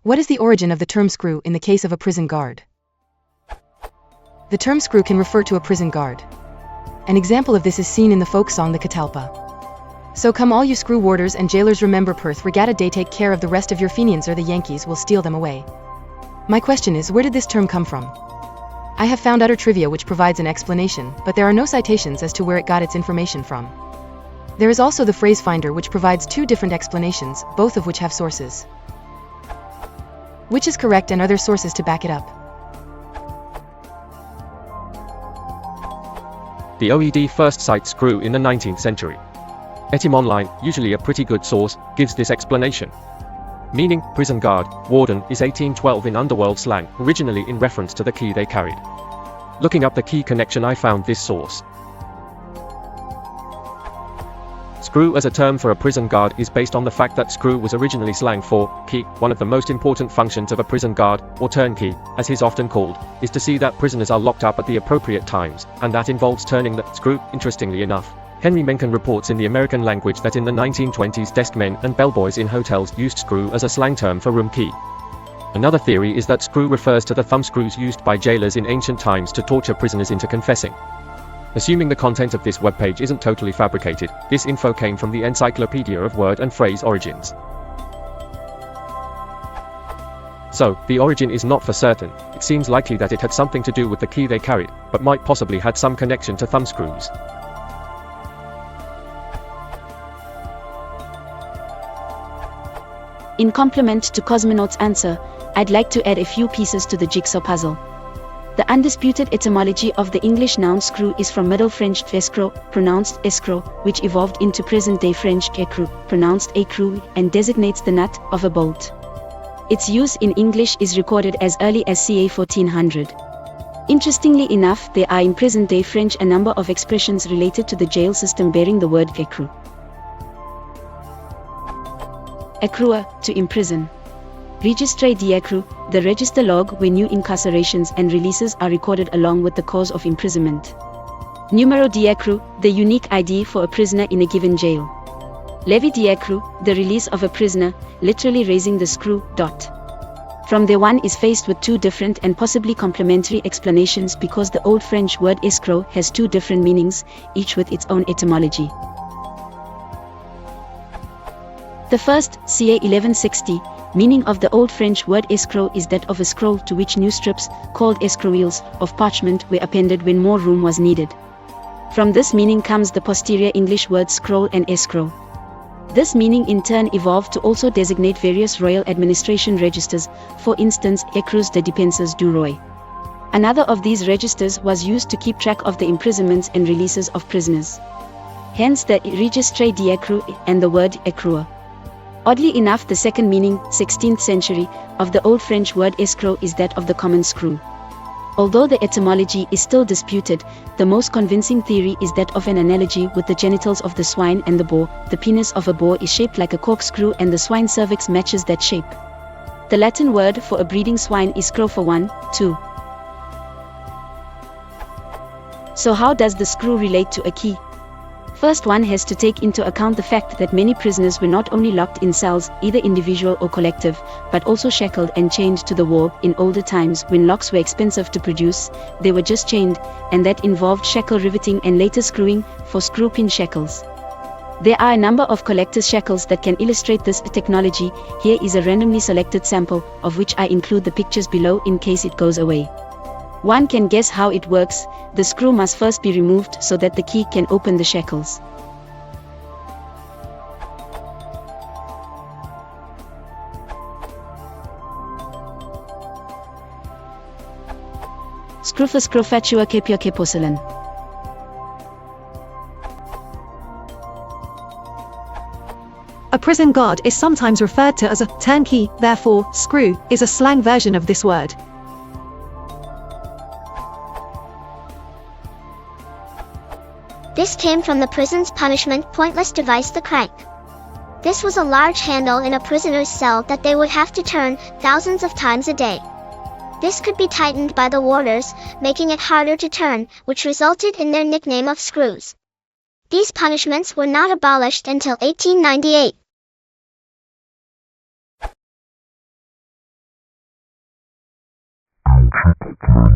What is the origin of the term screw in the case of a prison guard? The term screw can refer to a prison guard. An example of this is seen in the folk song The Catalpa. So come all you screw warders and jailers, remember Perth Regatta Day, take care of the rest of your Fenians or the Yankees will steal them away. My question is, where did this term come from? I have found utter trivia which provides an explanation, but there are no citations as to where it got its information from. There is also the phrase finder which provides two different explanations, both of which have sources. Which is correct, and are there sources to back it up? The OED first cites screw in the 19th century. Etymonline, usually a pretty good source, gives this explanation. Meaning, prison guard, warden, is 1812 in underworld slang, originally in reference to the key they carried. Looking up the key connection, I found this source. Screw as a term for a prison guard is based on the fact that screw was originally slang for key. One of the most important functions of a prison guard, or turnkey, as he's often called, is to see that prisoners are locked up at the appropriate times, and that involves turning the screw. Interestingly enough, Henry Mencken reports in the American language that in the 1920s deskmen and bellboys in hotels used screw as a slang term for room key. Another theory is that screw refers to the thumbscrews used by jailers in ancient times to torture prisoners into confessing. Assuming the content of this webpage isn't totally fabricated, this info came from the Encyclopedia of Word and Phrase Origins. So, the origin is not for certain. It seems likely that it had something to do with the key they carried, but might possibly had some connection to thumbscrews. In complement to Cosmonaut's answer, I'd like to add a few pieces to the jigsaw puzzle. The undisputed etymology of the English noun screw is from Middle French escroc, pronounced escroc, which evolved into present-day French écrou, pronounced écrou, and designates the nut of a bolt. Its use in English is recorded as early as ca. 1400. Interestingly enough, there are in present-day French a number of expressions related to the jail system bearing the word écrou. Accruer, to imprison. Registre d'écrou, the register log where new incarcerations and releases are recorded along with the cause of imprisonment. Numero d'écrou, the unique ID for a prisoner in a given jail. Levée d'écrou, the release of a prisoner, literally raising the screw. From there one is faced with two different and possibly complementary explanations because the Old French word escroc has two different meanings, each with its own etymology. The first, ca. 1160, meaning of the Old French word escroc is that of a scroll to which new strips, called escroils, of parchment were appended when more room was needed. From this meaning comes the posterior English words scroll and escrow. This meaning in turn evolved to also designate various royal administration registers, for instance, écrous de dépenses du roi. Another of these registers was used to keep track of the imprisonments and releases of prisoners. Hence the registre d'écrou and the word écrou. Oddly enough, the second meaning, 16th century, of the Old French word escroc is that of the common screw. Although the etymology is still disputed, the most convincing theory is that of an analogy with the genitals of the swine and the boar. The penis of a boar is shaped like a corkscrew and the swine cervix matches that shape. The Latin word for a breeding swine is scro for 1, 2. So how does the screw relate to a key? First, one has to take into account the fact that many prisoners were not only locked in cells, either individual or collective, but also shackled and chained to the wall. In older times, when locks were expensive to produce, they were just chained, and that involved shackle riveting and later screwing, for screw pin shackles. There are a number of collector's shackles that can illustrate this technology. Here is a randomly selected sample, of which I include the pictures below in case it goes away. One can guess how it works. The screw must first be removed so that the key can open the shackles. Scrufa scrofatua kepioke porcelain. A prison guard is sometimes referred to as a turnkey, therefore, screw is a slang version of this word. This came from the prison's punishment pointless device, the crank. This was a large handle in a prisoner's cell that they would have to turn thousands of times a day. This could be tightened by the warders, making it harder to turn, which resulted in their nickname of screws. These punishments were not abolished until 1898. turnkey.